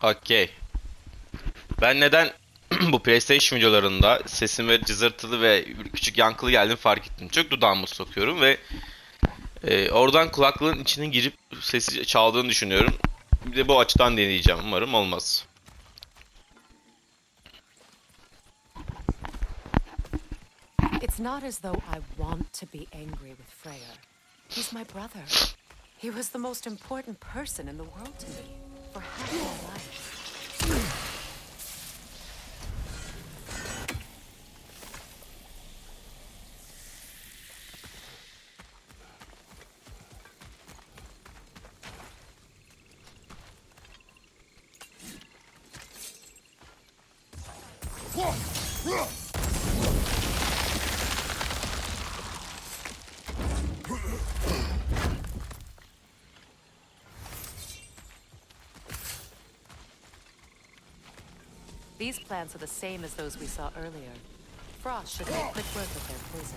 Okey. Ben neden bu PlayStation videolarında sesim ve cızırtılı ve küçük yankılı geldiğini fark ettim. Çok dudağımı sokuyorum ve oradan kulaklığın içine girip sesi çaldığını düşünüyorum. Bir de bu açıdan deneyeceğim. Umarım olmaz. It's not as though I want to be angry with Freyr. He's my brother. He was the most important person in the world to me for half my life. These plants are the same as those we saw earlier. Frost should make quick work of their poison.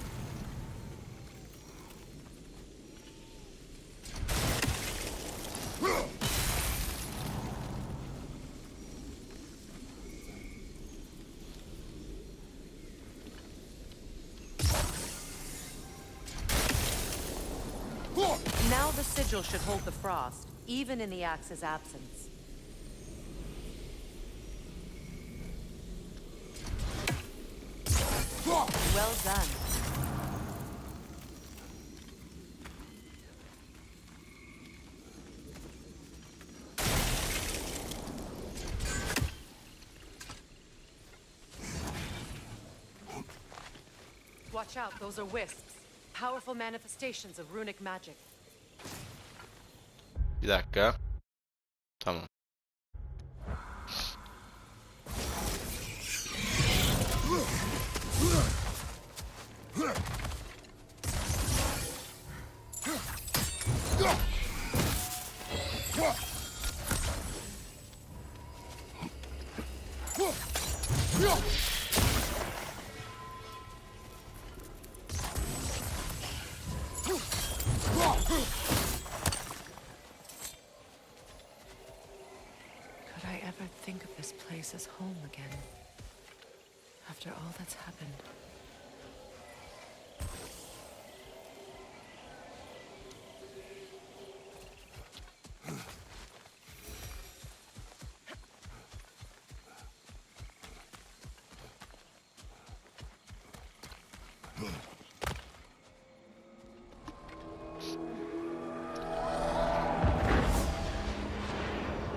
Now the sigil should hold the frost, even in the axe's absence. Well done. Watch out, those are wisps. Powerful manifestations of runic magic. Bir dakika. Tamam. Could I ever think of this place as home again? After all that's happened.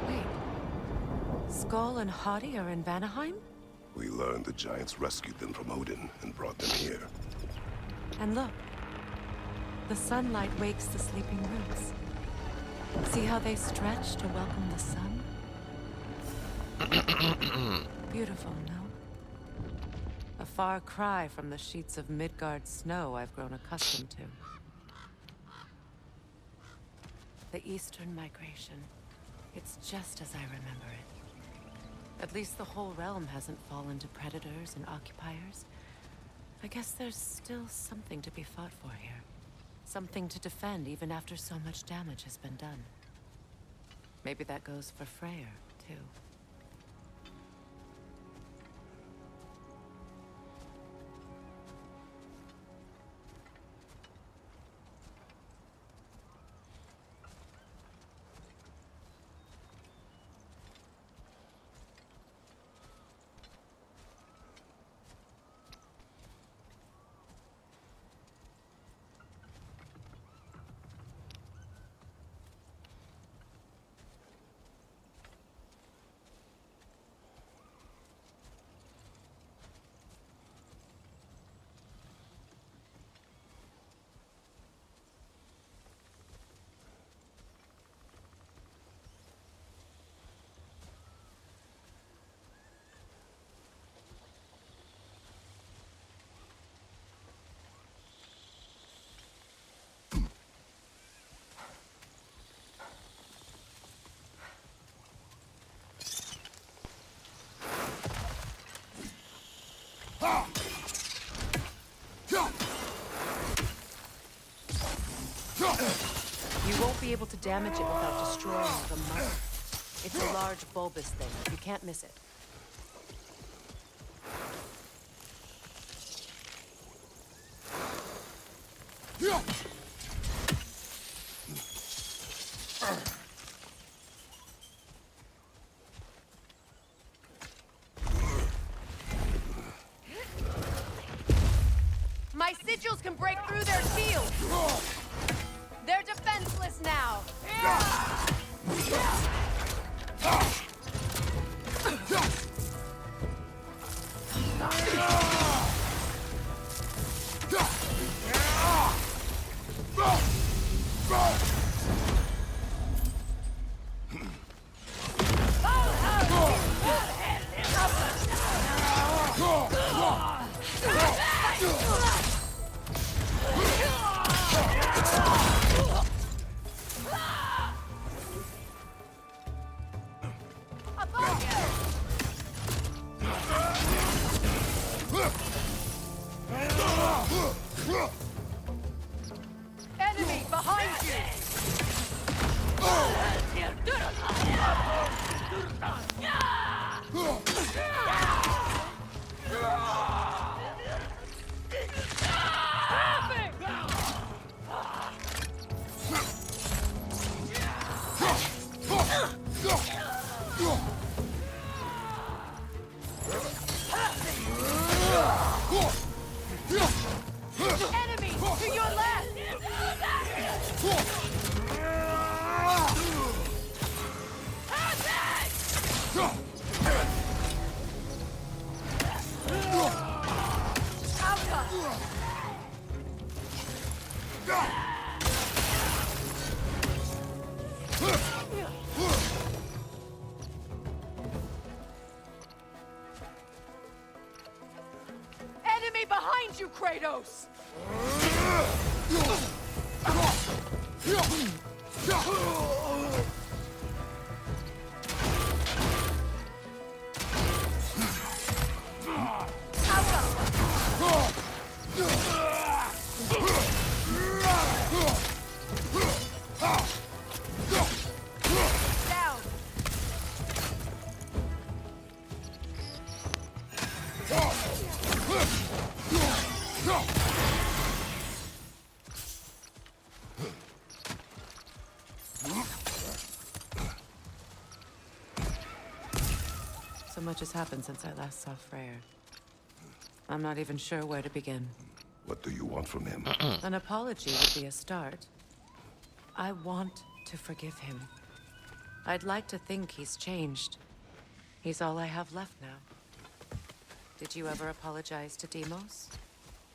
Wait. Skull and Hati are in Vanaheim? We learned the giants rescued them from Odin and brought them here. And look. The sunlight wakes the sleeping roots. See how they stretch to welcome the sun? Beautiful, no? A far cry from the sheets of Midgard snow I've grown accustomed to. The Eastern migration. It's just as I remember it. At least the whole realm hasn't fallen to predators and occupiers. I guess there's still something to be fought for here. Something to defend even after so much damage has been done. Maybe that goes for Freyr, too. You won't be able to damage it without destroying the mother. It's a large bulbous thing. You can't miss it. My sigils can break through their shields. They're defenseless now. Enemy behind you! Enemy to your left! Enemy behind you, Kratos! Down! So much has happened since I last saw Freyr. I'm not even sure where to begin. What do you want from him? An apology would be a start. I want to forgive him. I'd like to think he's changed. He's all I have left now. Did you ever apologize to Deimos?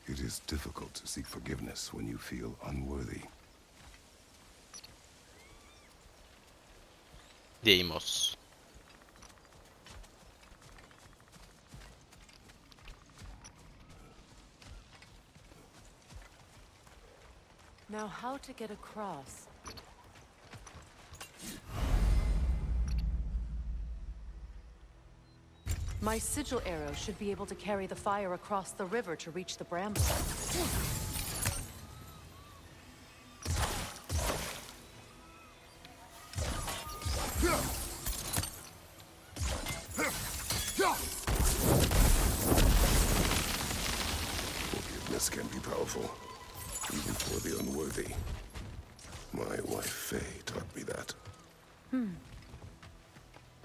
It is difficult to seek forgiveness when you feel unworthy. Deimos. Now, how to get across? My sigil arrow should be able to carry the fire across the river to reach the bramble. Forgiveness can be powerful, even for the unworthy. My wife Faye taught me that.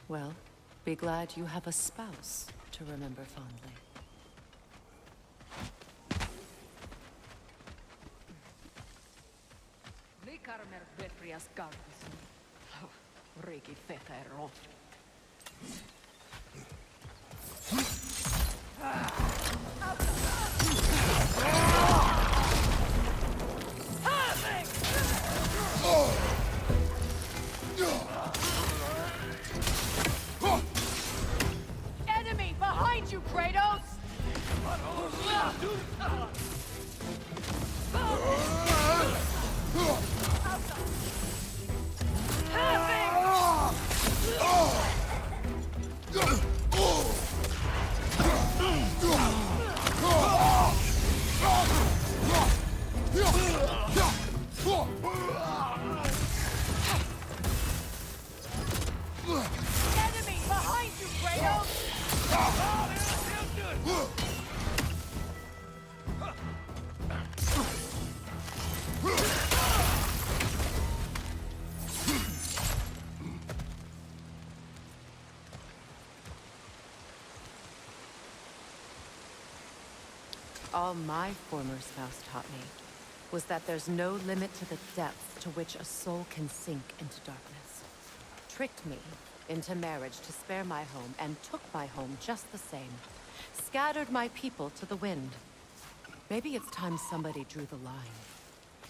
Well, be glad you have a spouse to remember fondly. Enemy behind you, Kratos! you, Kratos! All my former spouse taught me was that there's no limit to the depths to which a soul can sink into darkness. Tricked me into marriage to spare my home and took my home just the same. Scattered my people to the wind. Maybe it's time somebody drew the line.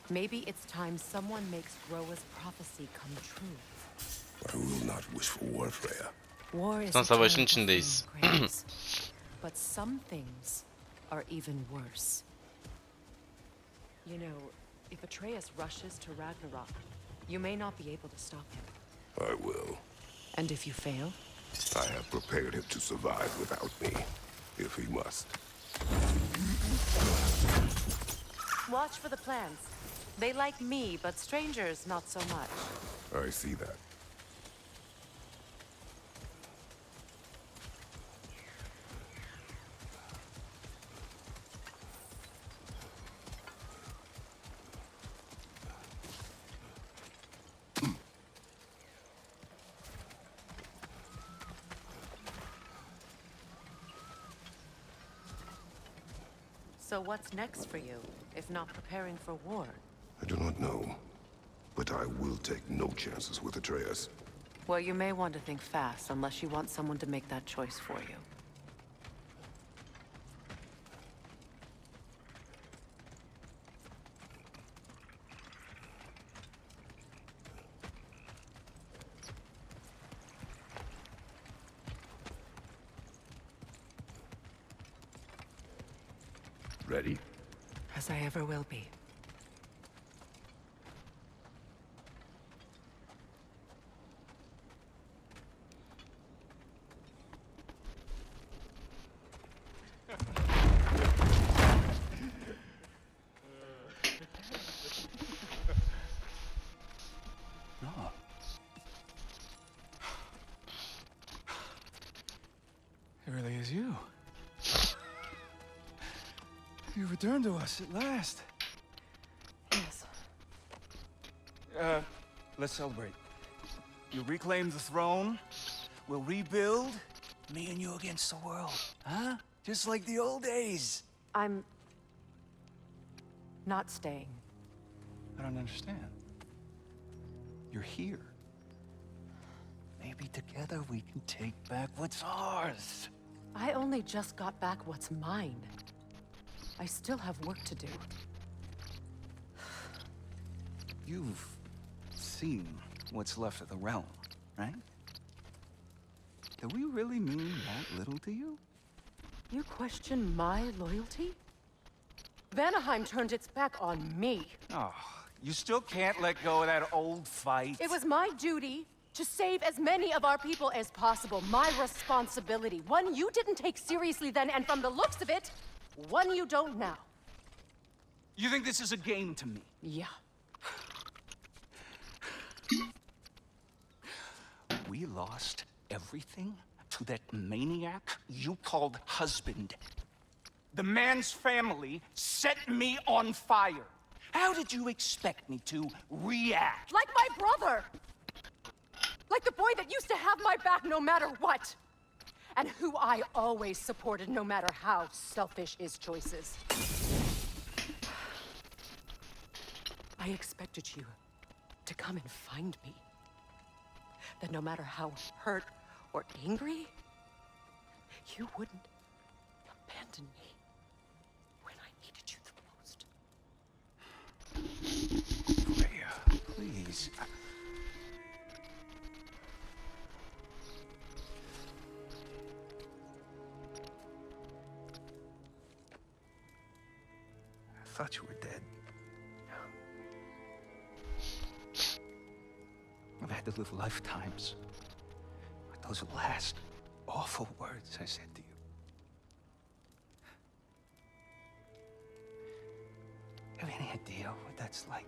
Maybe it's time someone makes Groa's prophecy come true. I will not wish for war, Freya. War is Sen a savaşın terrible içindeyiz. thing, Kratos. But some things are even worse. You know, if Atreus rushes to Ragnarok, you may not be able to stop him. I will. And if you fail? I have prepared him to survive without me, if he must. Watch for the plants. They like me, but strangers not so much. I see that. So what's next for you, if not preparing for war? I do not know, but I will take no chances with Atreus. Well, you may want to think fast, unless you want someone to make that choice for you. Ready? As I ever will be. No. It really is you. You returned to us at last. Yes. Let's celebrate. You reclaim the throne. We'll rebuild. Me and you against the world. Huh? Just like the old days. I'm not staying. I don't understand. You're here. Maybe together we can take back what's ours. I only just got back what's mine. I still have work to do. You've seen what's left of the realm, right? Do we really mean that little to you? You question my loyalty? Vanaheim turned its back on me. Oh, you still can't let go of that old fight. It was my duty to save as many of our people as possible. My responsibility. One you didn't take seriously then, and from the looks of it, one you don't now. You think this is a game to me? Yeah. We lost everything to that maniac you called husband. The man's family set me on fire. How did you expect me to react? Like my brother! Like the boy that used to have my back no matter what! And who I always supported no matter how selfish his choices. I expected you to come and find me. That no matter how hurt or angry, you wouldn't abandon me when I needed you the most. Freya, please. I thought you were dead. I've had to live lifetimes with those last awful words I said to you. Have any idea what that's like?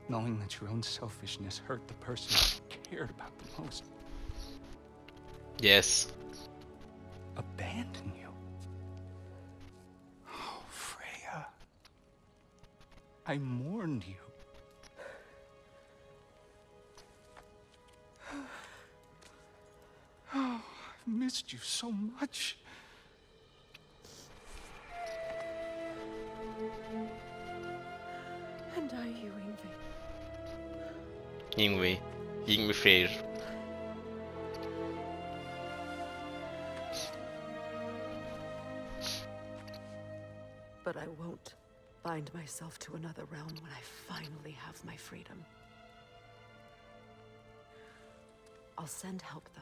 Knowing that your own selfishness hurt the person you cared about the most. Yes. Abandon you? Oh, Freya. I mourned you. Oh, I've missed you so much. And are you, Ingvi? Ingvi. Ingvi Freyr. But I won't bind myself to another realm when I finally have my freedom. I'll send help, though.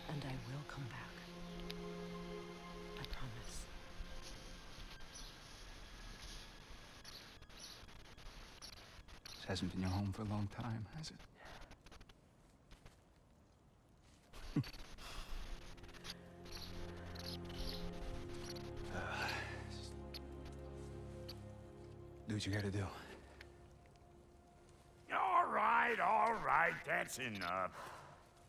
And I will come back. I promise. This hasn't been your home for a long time, has it? Do what you gotta do. All right, that's enough.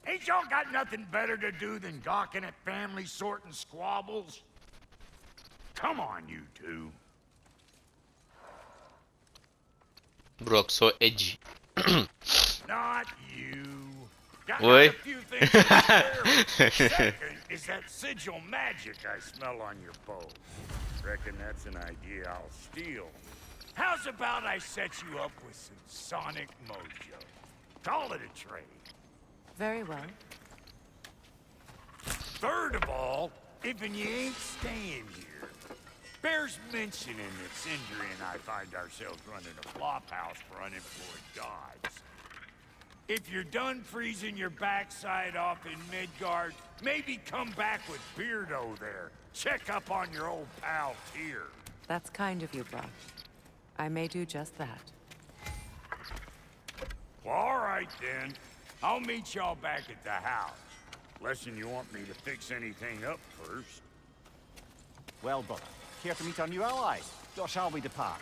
Ain't y'all got nothing better to do than gawking at family sorting squabbles? Come on, you two. Brock so edgy. Not you. Got Oi. a few things to spare. Second is that sigil magic I smell on your bow. Reckon that's an idea I'll steal. How's about I set you up with some sonic mojo? Call it a trade. Very well. Third of all, if you ain't staying here, bears mentioning that Sindri and I find ourselves running a flop house for unemployed gods. If you're done freezing your backside off in Midgard, maybe come back with Beardo there. Check up on your old pal Tyr. That's kind of you, Brock. I may do just that. Well, all right then. I'll meet y'all back at the house. Lesson you want me to fix anything up first. Well, brother, care to meet our new allies? Or shall we depart?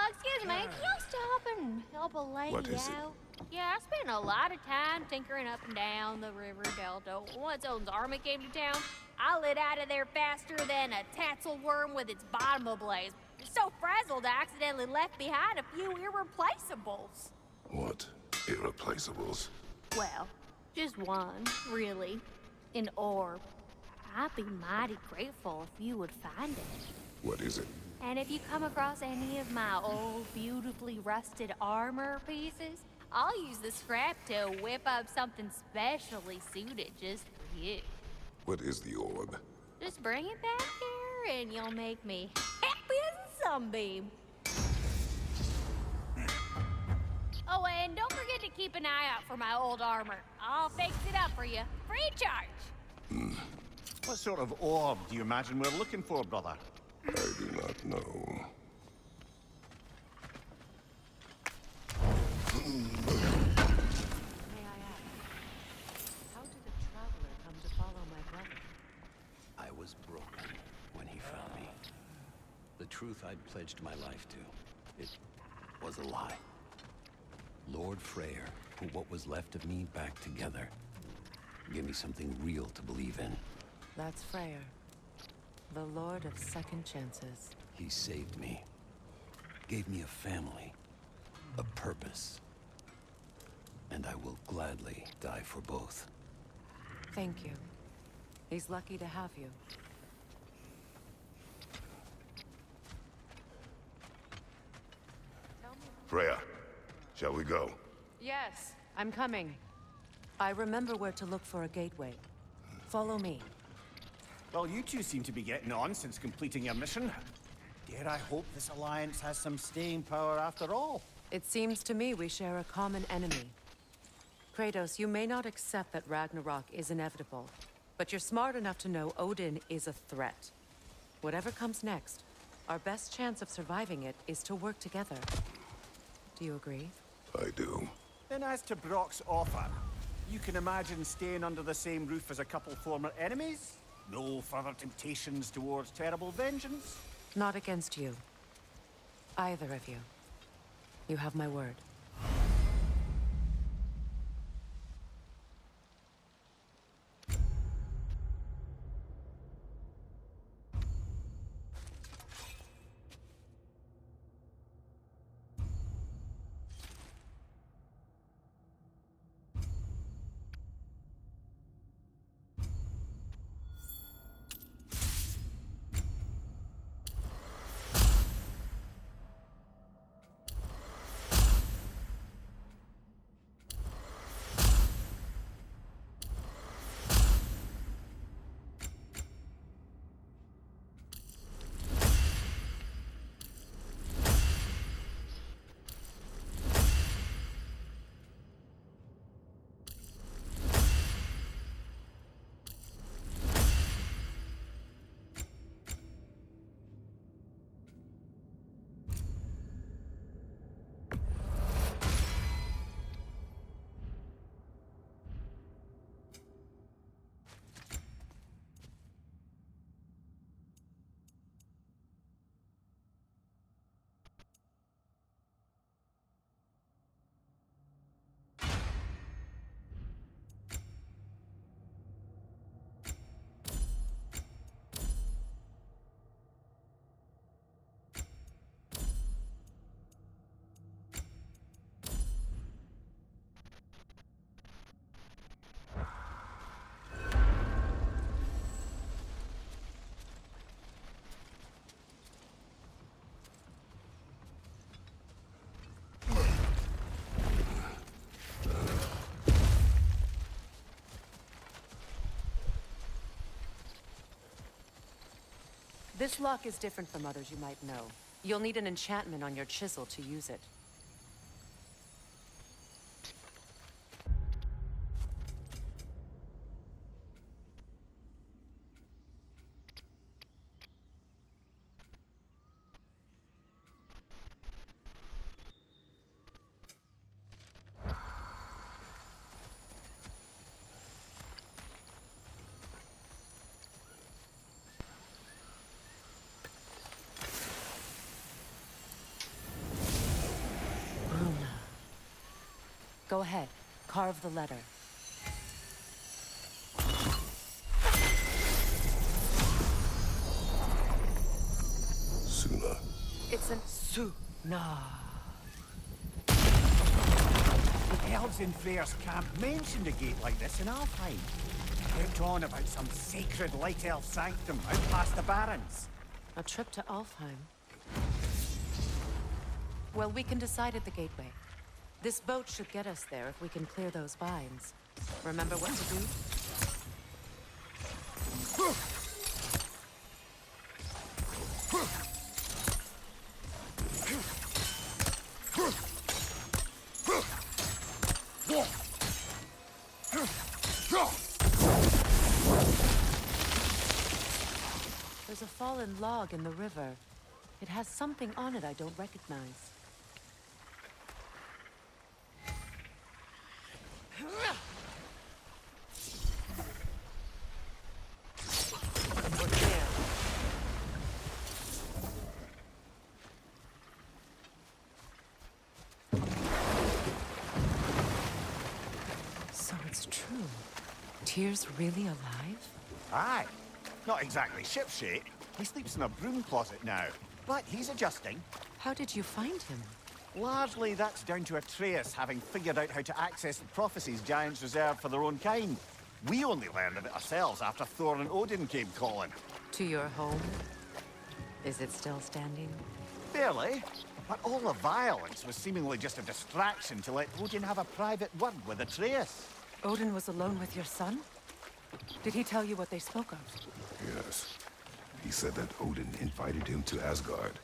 Excuse me, can you stop and help a lady What is it? out? Yeah, I spent a lot of time tinkering up and down the river delta. Once Odin's army came to town, I lit out of there faster than a tassel worm with its bottom ablaze. So frazzled, I accidentally left behind a few irreplaceables. What? Irreplaceables? Well, just one, really. An orb. I'd be mighty grateful if you would find it. What is it? And if you come across any of my old, beautifully rusted armor pieces, I'll use the scrap to whip up something specially suited just for you. What is the orb? Just bring it back here and you'll make me happy as a sunbeam. Oh, and don't forget to keep an eye out for my old armor. I'll fix it up for you, free of charge. What sort of orb do you imagine we're looking for, brother? I do not know. May I ask, how did a traveler come to follow my brother? I was broken when he found me. The truth I'd pledged my life to, it was a lie. Lord Freyr put what was left of me back together. Gave me something real to believe in. That's Freyr, the Lord of Second Chances. He saved me. Gave me a family. A purpose. And I will gladly die for both. Thank you. He's lucky to have you. Freya, shall we go? Yes, I'm coming. I remember where to look for a gateway. Follow me. Well, you two seem to be getting on since completing your mission. Dare I hope this alliance has some staying power after all? It seems to me we share a common enemy. Kratos, you may not accept that Ragnarok is inevitable, but you're smart enough to know Odin is a threat. Whatever comes next, our best chance of surviving it is to work together. Do you agree? I do. Then as to Brock's offer, you can imagine staying under the same roof as a couple former enemies? No further temptations towards terrible vengeance? Not against you. Either of you. You have my word. This lock is different from others you might know. You'll need an enchantment on your chisel to use it. Go ahead. Carve the letter. Suna. It's an Suna. The elves in Freyr's camp mentioned a gate like this in Alfheim. Kept on about some sacred light elf sanctum out past the Barrens. A trip to Alfheim. Well, we can decide at the gateway. This boat should get us there if we can clear those vines. Remember what to do? There's a fallen log in the river. It has something on it I don't recognize. So it's true. Tyr's really alive? Aye. Not exactly shipshape. He sleeps in a broom closet now. But he's adjusting. How did you find him? Largely, that's down to Atreus having figured out how to access the prophecies giants reserve for their own kind. We only learned of it ourselves after Thor and Odin came calling. To your home? Is it still standing? Barely. But all the violence was seemingly just a distraction to let Odin have a private word with Atreus. Odin was alone with your son? Did he tell you what they spoke of? Yes. He said that Odin invited him to Asgard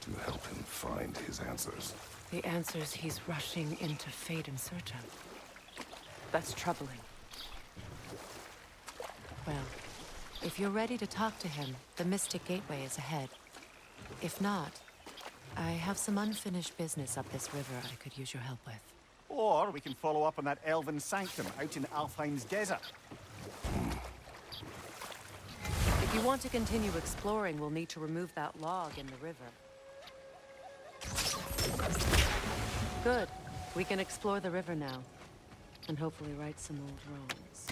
to help him find his answers. The answers he's rushing into fate in search of. That's troubling. Well, if you're ready to talk to him, the Mystic Gateway is ahead. If not, I have some unfinished business up this river I could use your help with. Or we can follow up on that elven sanctum out in Alfheim's desert. If you want to continue exploring, we'll need to remove that log in the river. Good. We can explore the river now. And hopefully right some old wrongs.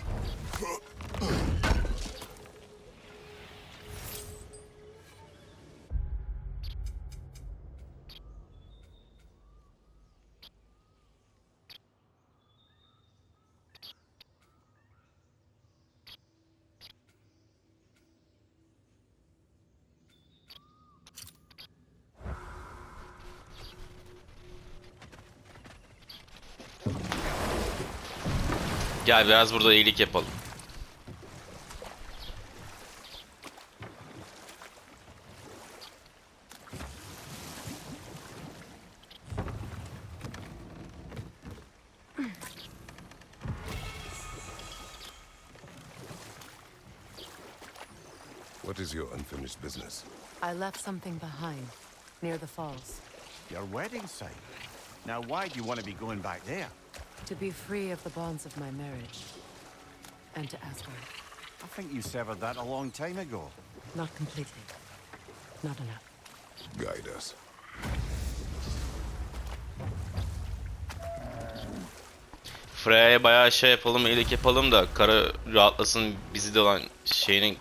Gel biraz burada iyilik yapalım. What is your unfinished business? I left something behind, near the falls. Your wedding site. Now, why do you want to be going back there? To be free of the bonds of my marriage. And to Asgard. I think you severed that a long time ago. Not completely. Not enough. Guide us. Freya'ya bayağı şey yapalım, iyilik yapalım da kara rahatlasın, bizi de olan şeyinin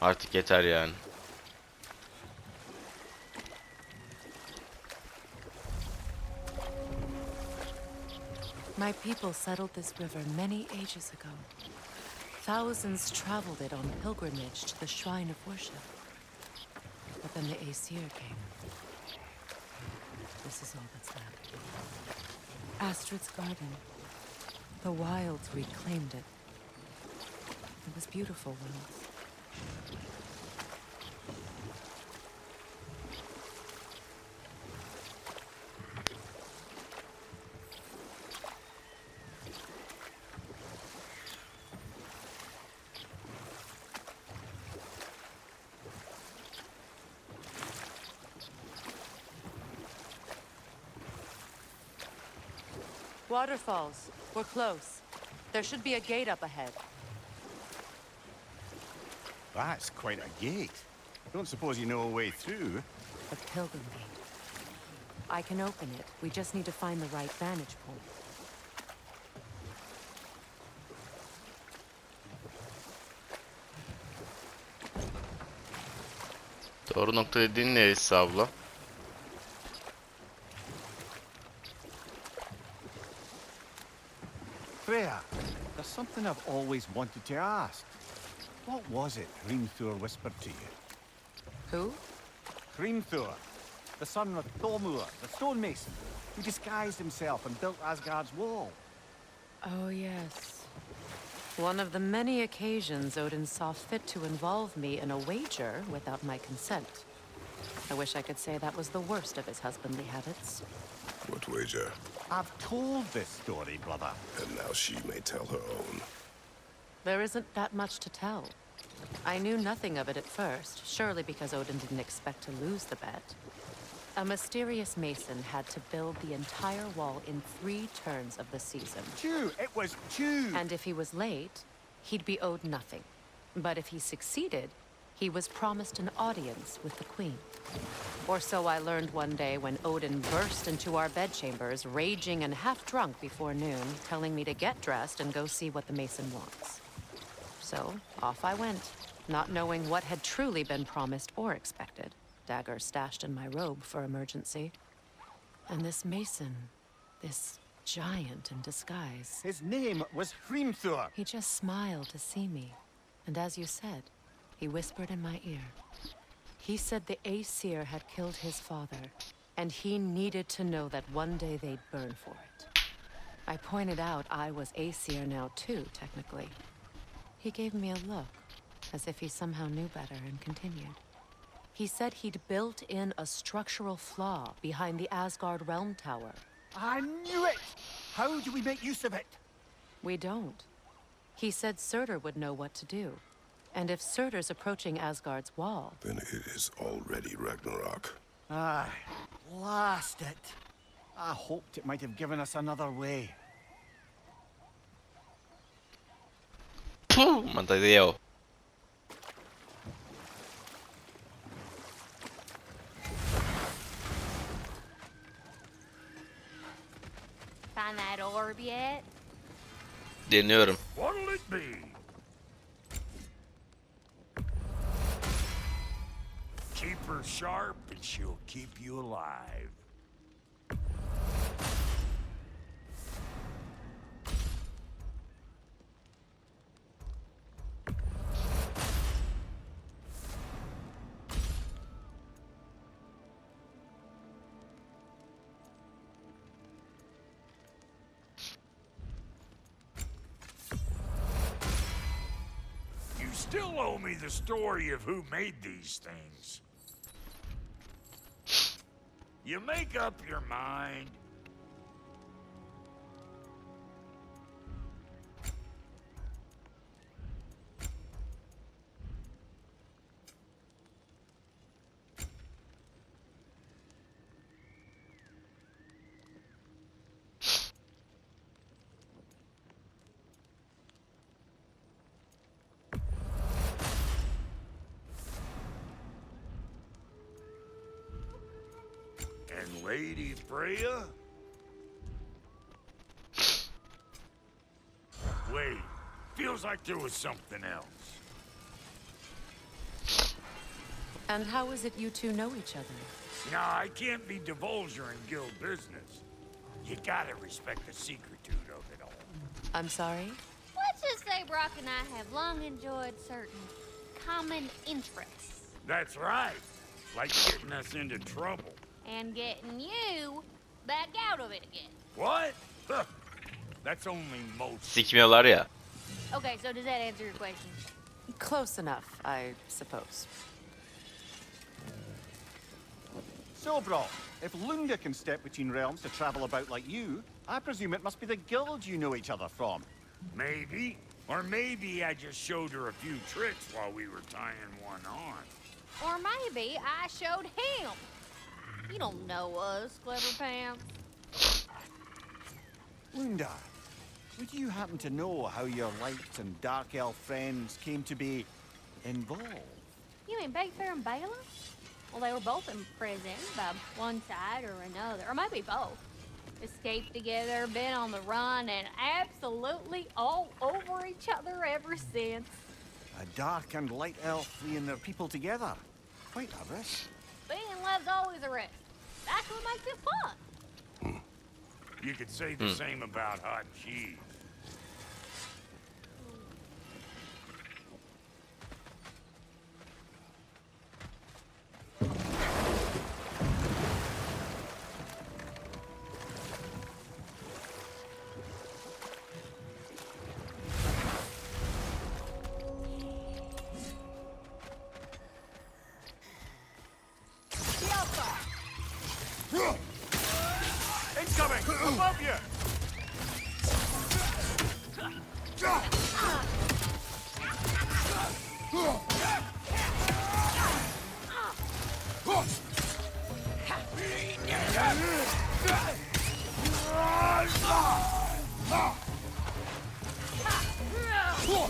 artık yeter yani. My people settled this river many ages ago. Thousands traveled it on pilgrimage to the shrine of worship. But then the Aesir came. This is all that's left. Astrid's garden. The wilds reclaimed it. It was beautiful once. Waterfalls. We're close. There should be a gate up ahead. That's quite a gate. Don't suppose you know a way through? The Pilgrim Gate. I can open it. We just need to find the right vantage point. Doğru nokta dediğin neresi abla? Freya, there's something I've always wanted to ask. What was it Hrimthur whispered to you? Who? Hrimthur, the son of Thormur, the stonemason, who disguised himself and built Asgard's wall. Oh, yes. One of the many occasions Odin saw fit to involve me in a wager without my consent. I wish I could say that was the worst of his husbandly habits. What wager? I've told this story, brother. And now she may tell her own. There isn't that much to tell. I knew nothing of it at first, surely because Odin didn't expect to lose the bet. A mysterious mason had to build the entire wall in 3 turns of the season. True, it was true. And if he was late, he'd be owed nothing. But if he succeeded, he was promised an audience with the queen. Or so I learned one day when Odin burst into our bedchambers, raging and half drunk before noon, telling me to get dressed and go see what the mason wants. So, off I went, not knowing what had truly been promised or expected. Dagger stashed in my robe for emergency. And this mason, this giant in disguise. His name was Hrimthur. He just smiled to see me. And as you said, he whispered in my ear. He said the Aesir had killed his father, and he needed to know that one day they'd burn for it. I pointed out I was Aesir now too, technically. He gave me a look, as if he somehow knew better, and continued. He said he'd built in a structural flaw behind the Asgard Realm Tower. I knew it! How do we make use of it? We don't. He said Surtur would know what to do. And if Surtur's approaching Asgard's wall... Then it is already Ragnarok. Aye, blast it. I hoped it might have given us another way. Puh, Matadeo. find that orb yet? Deniyorum. What'll it be? Keep her sharp and she'll keep you alive. You still owe me the story of who made these things. You make up your mind. And Lady Freya? Wait, feels like there was something else. And how is it you two know each other? Nah, I can't be divulger in guild business. You gotta respect the secretude of it all. I'm sorry? Let's just say Brock and I have long enjoyed certain common interests. That's right. Like getting us into trouble. And getting you back out of it again. What? Huh. That's only most. Sikmiyorlar ya. Okay, so does that answer your question? Close enough, I suppose. So, Brock, if Lunga can step between realms to travel about like you, I presume it must be the guild you know each other from. Maybe. Or maybe I just showed her a few tricks while we were tying one on. Or maybe I showed him. You don't know us, Clever Pants. Lunda, would you happen to know how your light and dark elf friends came to be involved? You mean Big Fair and Bela? Well, they were both in prison by one side or another, or maybe both. Escaped together, been on the run, and absolutely all over each other ever since. A dark and light elf fleeing their people together. Quite a risk. Being in love's always a risk. That's what makes it fun. You could say the same about hot cheese. Incoming! Above you!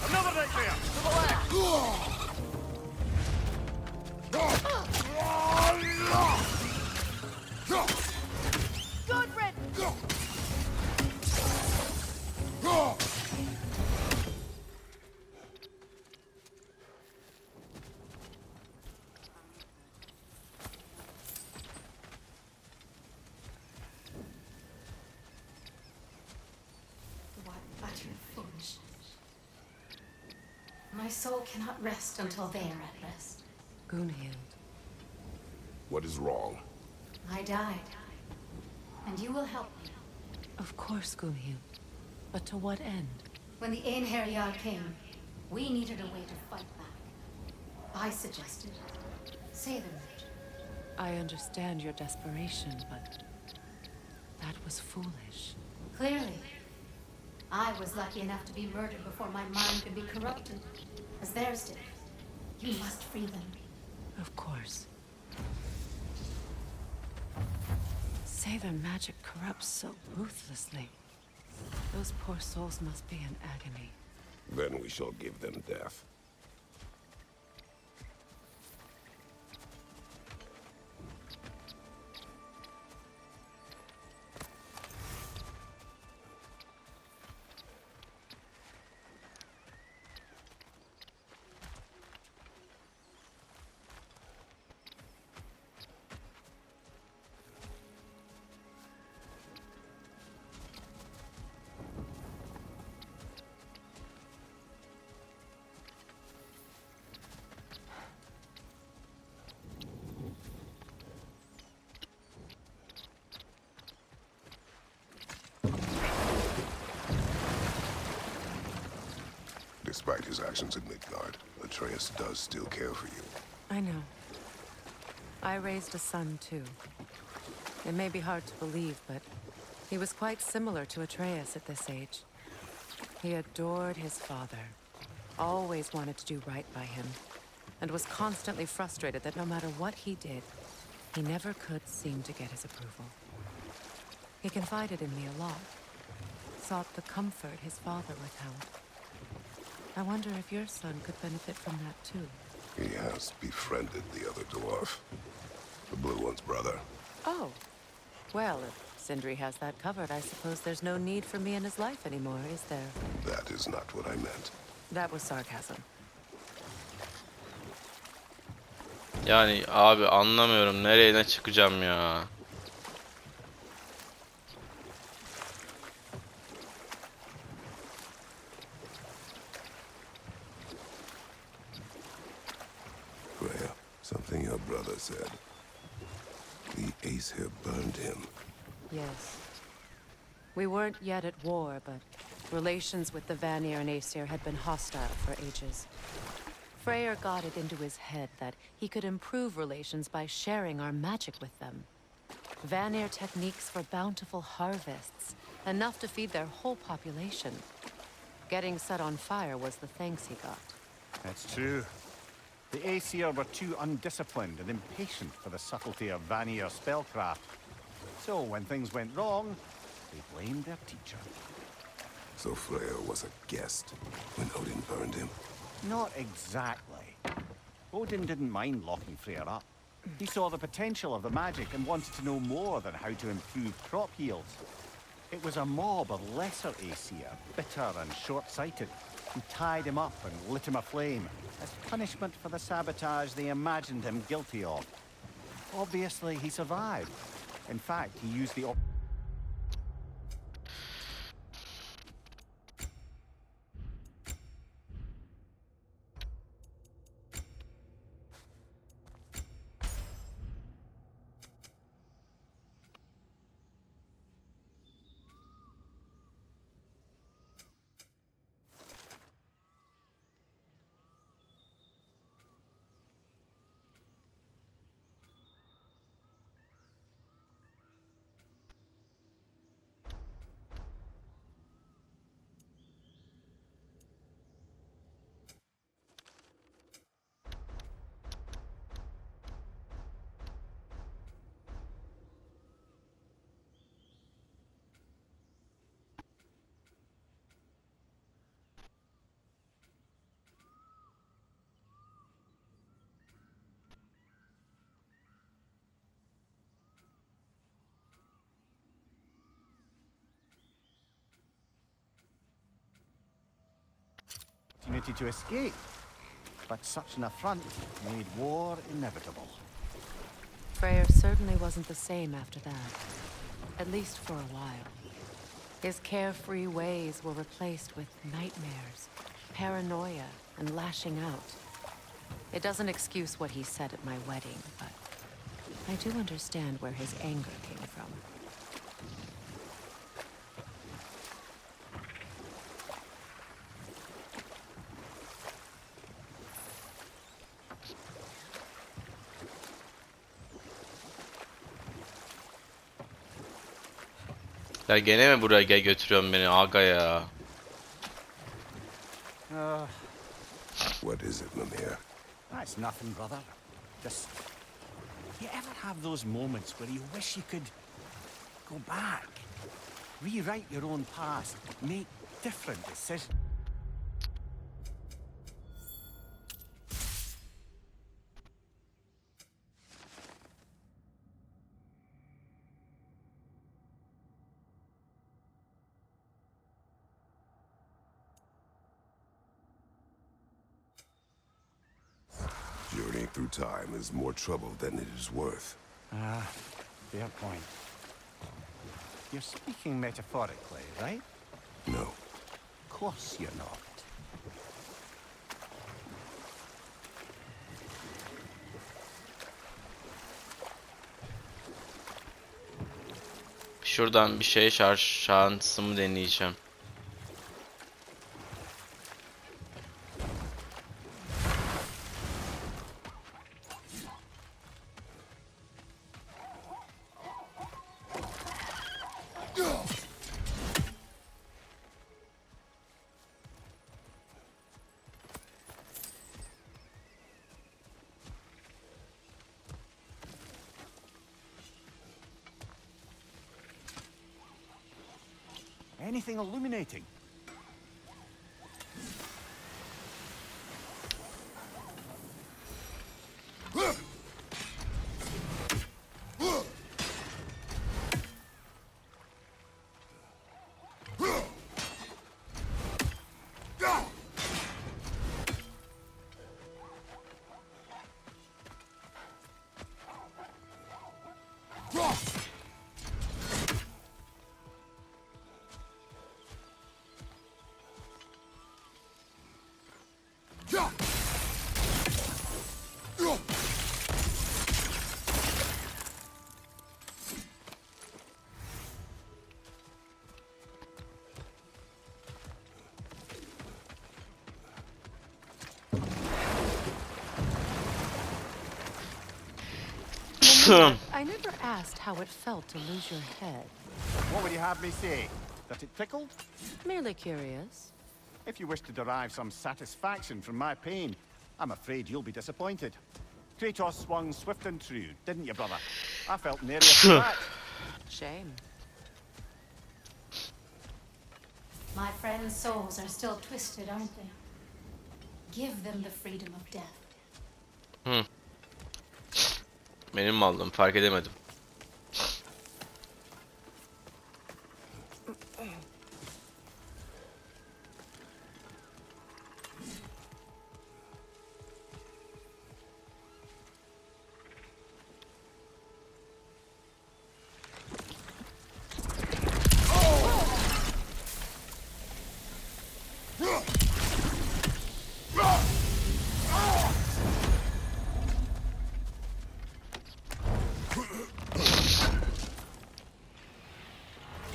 Another nightmare! To the left! Good riddance! What utter foolishness. My soul cannot rest until they are at rest. Gunhild. What is wrong? I died. And you will help me. Of course, Gunhild. But to what end? When the Einherjar came, we needed a way to fight back. I suggested say the magic. I understand your desperation, but that was foolish. Clearly, I was lucky enough to be murdered before my mind could be corrupted, as theirs did. You must free them. Of course. Say their magic corrupts so ruthlessly. Those poor souls must be in agony. Then we shall give them death. Despite his actions in Midgard, Atreus does still care for you. I know. I raised a son, too. It may be hard to believe, but he was quite similar to Atreus at this age. He adored his father, always wanted to do right by him, and was constantly frustrated that no matter what he did, he never could seem to get his approval. He confided in me a lot, sought the comfort his father withheld. I wonder if your son could benefit from that too. He has befriended the other dwarf. The blue one's brother. Oh. Well, if Sindri has that covered, I suppose there's no need for me in his life anymore, is there? That is not what I meant. That was sarcasm. Yani abi anlamıyorum nereye ne çıkacağım ya. Freya, something your brother said. The Aesir burned him. Yes. We weren't yet at war, but relations with the Vanir and Aesir had been hostile for ages. Freyr got it into his head that he could improve relations by sharing our magic with them. Vanir techniques for bountiful harvests, enough to feed their whole population. Getting set on fire was the thanks he got. That's true. The Aesir were too undisciplined and impatient for the subtlety of Vanir spellcraft. So when things went wrong, they blamed their teacher. So Freya was a guest when Odin burned him. Not exactly. Odin didn't mind locking Freyr up. He saw the potential of the magic and wanted to know more than how to improve crop yields. It was a mob of lesser Aesir, bitter and short-sighted, who tied him up and lit him aflame as punishment for the sabotage they imagined him guilty of. Obviously, he survived. In fact, he used the opportunity to escape. But such an affront made war inevitable. Freyr certainly wasn't the same after that. At least for a while. His carefree ways were replaced with nightmares, paranoia, and lashing out. It doesn't excuse what he said at my wedding, but I do understand where his anger came from. Ya gene mi buraya götürüyorsun beni aga ya? What is it, Mimir? That's nothing, brother. Just... You ever have those moments where you wish you could go back? Rewrite your own past, make different decisions? Journeying through time is more trouble than it is worth. Ah, fair point. You're speaking metaphorically, right? No. Of course you're not. Şuradan bir şey şansımı deneyeceğim. Anything illuminating? I never asked how it felt to lose your head. What would you have me say? That it tickled? Merely curious. If you wish to derive some satisfaction from my pain, I'm afraid you'll be disappointed. Kratos swung swift and true, didn't you, brother? I felt nary a scratch. Shame. My friends' souls are still twisted, aren't they? Give them the freedom of death. Benim mallım, fark edemedim.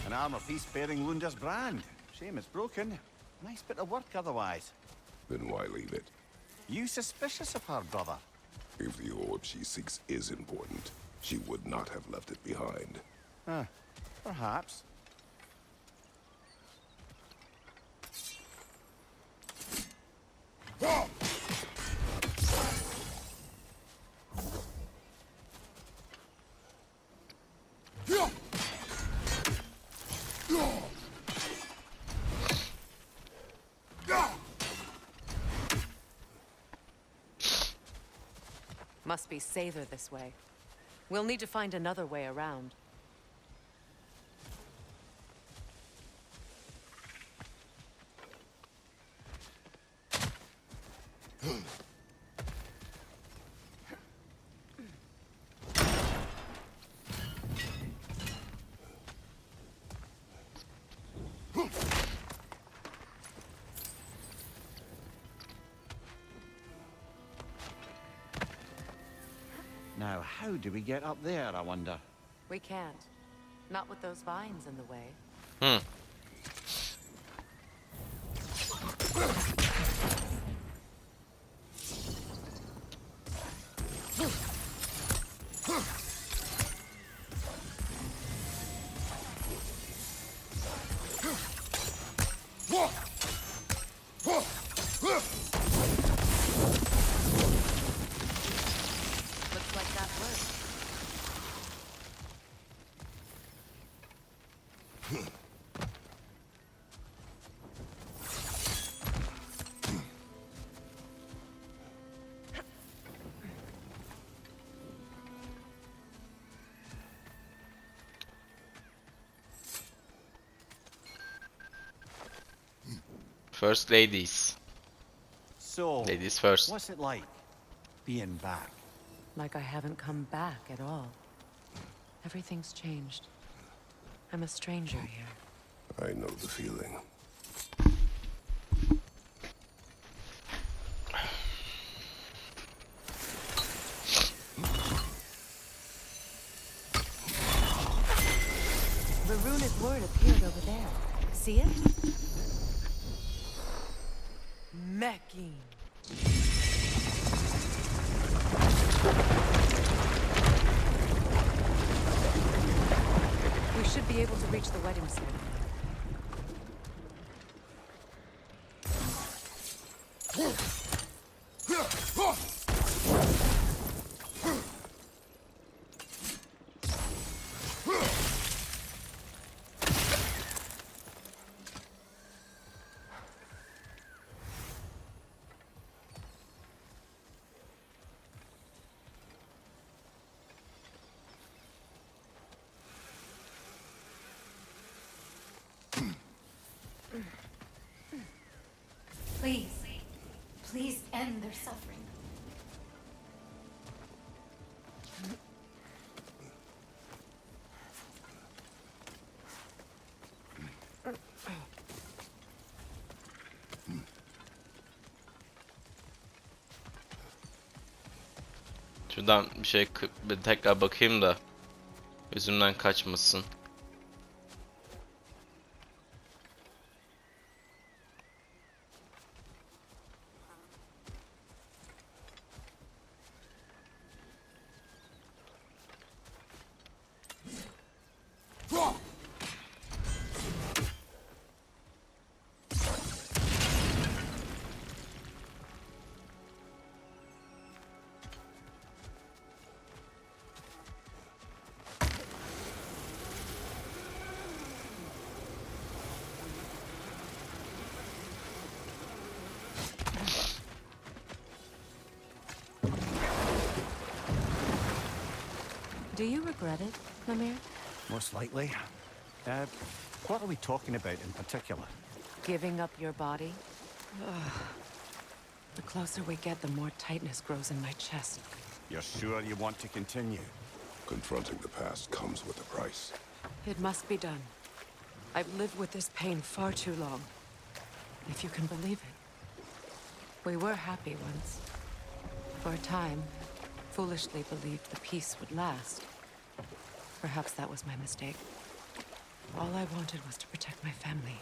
An armor piece bearing Lunda's brand. Shame it's broken. Nice bit of work otherwise. Then why leave it? You suspicious of her, brother? If the orb she seeks is important, she would not have left it behind. Perhaps. Must be safer this way. We'll need to find another way around. Now, how do we get up there, I wonder? We can't. Not with those vines in the way. Looks like that worked. First ladies. So, Ladies first. what's it like, being back? Like I haven't come back at all. Everything's changed. I'm a stranger here. I know the feeling. The runic word appeared over there. See it? Mecking. We should be able to reach the wedding ceremony. Please, please end their suffering. Şuradan bir şey bir tekrar bakayım da gözümden kaçmasın. Do you regret it, Mimir? Most likely. What are we talking about in particular? Giving up your body? Ugh. The closer we get, the more tightness grows in my chest. You're sure you want to continue? Confronting the past comes with a price. It must be done. I've lived with this pain far too long. If you can believe it. We were happy once. For a time, foolishly believed the peace would last. Perhaps that was my mistake. All I wanted was to protect my family.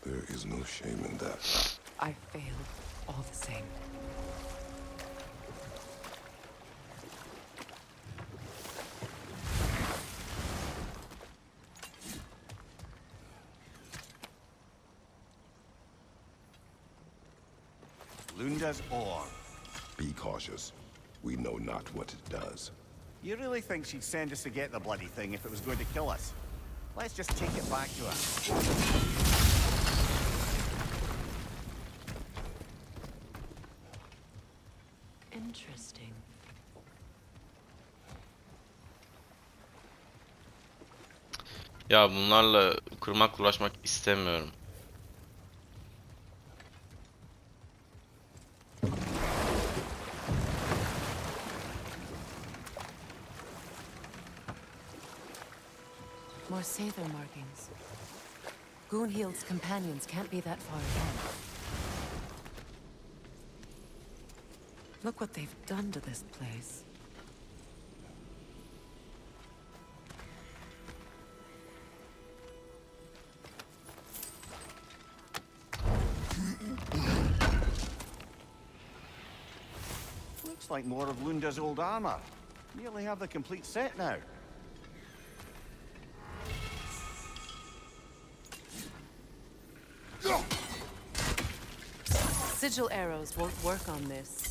There is no shame in that. I failed all the same. Lunda's ore. Be cautious. We know not what it does. You really think she'd send us to get the bloody thing if it was going to kill us? Let's just take it back to her. Interesting. Ya bunlarla kırmakla uğraşmak istemiyorum. More Sather markings. Gunhild's companions can't be that far ahead. Look what they've done to this place. Looks like more of Lunda's old armor. Nearly have the complete set now. Sigil arrows won't work on this.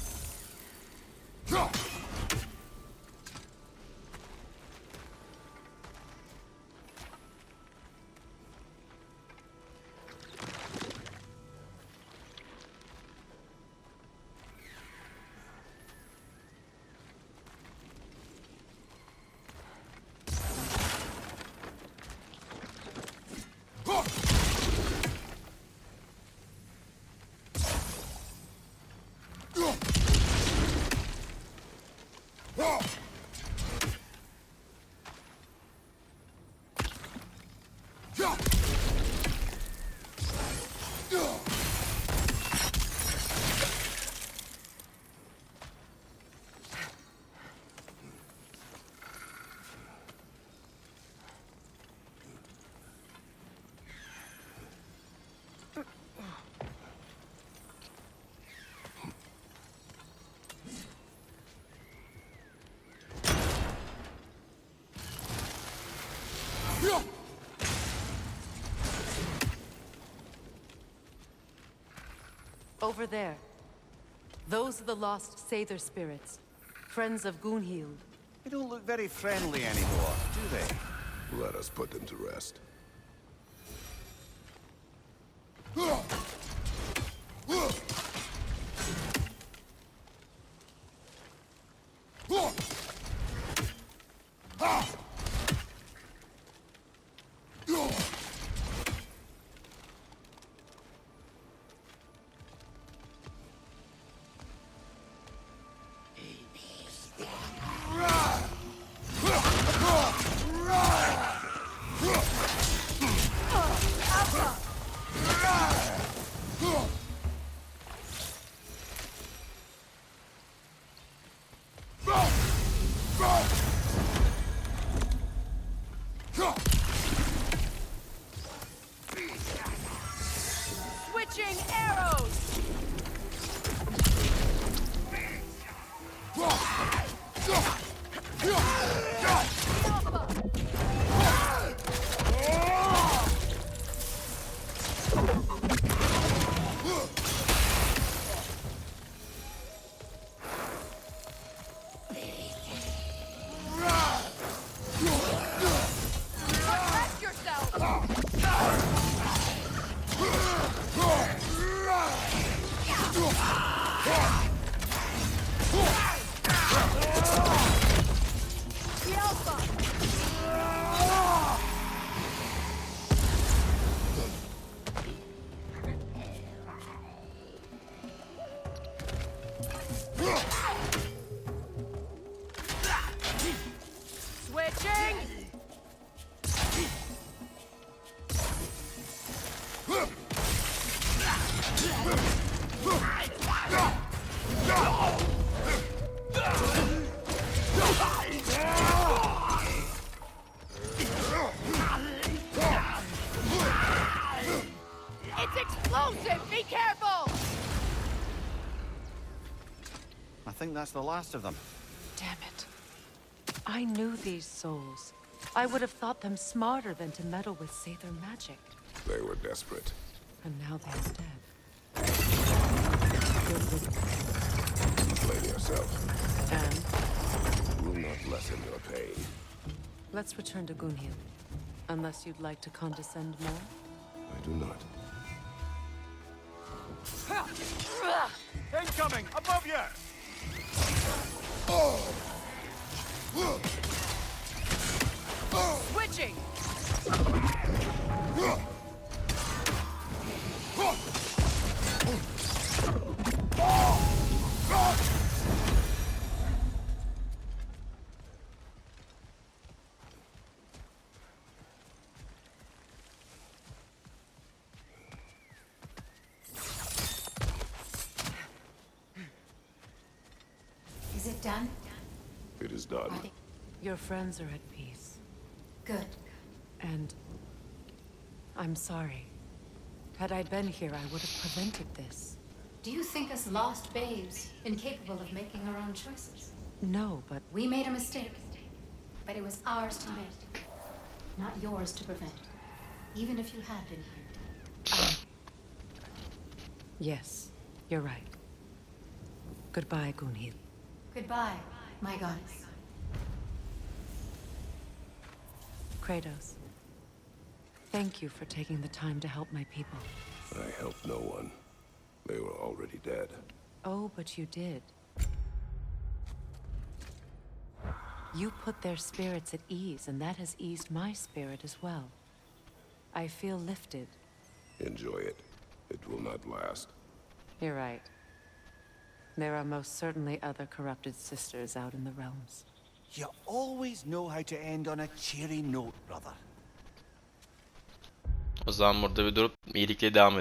Over there. Those are the lost Sather spirits. Friends of Gunhild. They don't look very friendly anymore, do they? Let us put them to rest. Switching arrows! Protect yourself! The Alpha! Switching! It's explosive! Be careful! I think that's the last of them. Damn it. I knew these souls. I would have thought them smarter than to meddle with Sather magic. They were desperate. And now they're dead. Blame yourself. And Will not lessen your pain. let's return to Gunhild. Unless you'd like to condescend more? I do not. Incoming! Above you! Switching! Is it done? It is done. Are they Your friends are at peace. good? And I'm sorry. Had I been here, I would have prevented this. Do you think us lost babes, incapable of making our own choices? No, but We made a mistake, but it was ours to make, not yours to prevent. Even if you had been here. yes, you're right. Goodbye, Gunhild. Goodbye, my goddess. Kratos. Thank you for taking the time to help my people. I helped no one. They were already dead. Oh, but you did. You put their spirits at ease, and that has eased my spirit as well. I feel lifted. Enjoy it. It will not last. You're right. There are most certainly other corrupted sisters out in the realms. You always know how to end on a cheery note, brother. O zaman burada bir durup iyilikle devam edelim.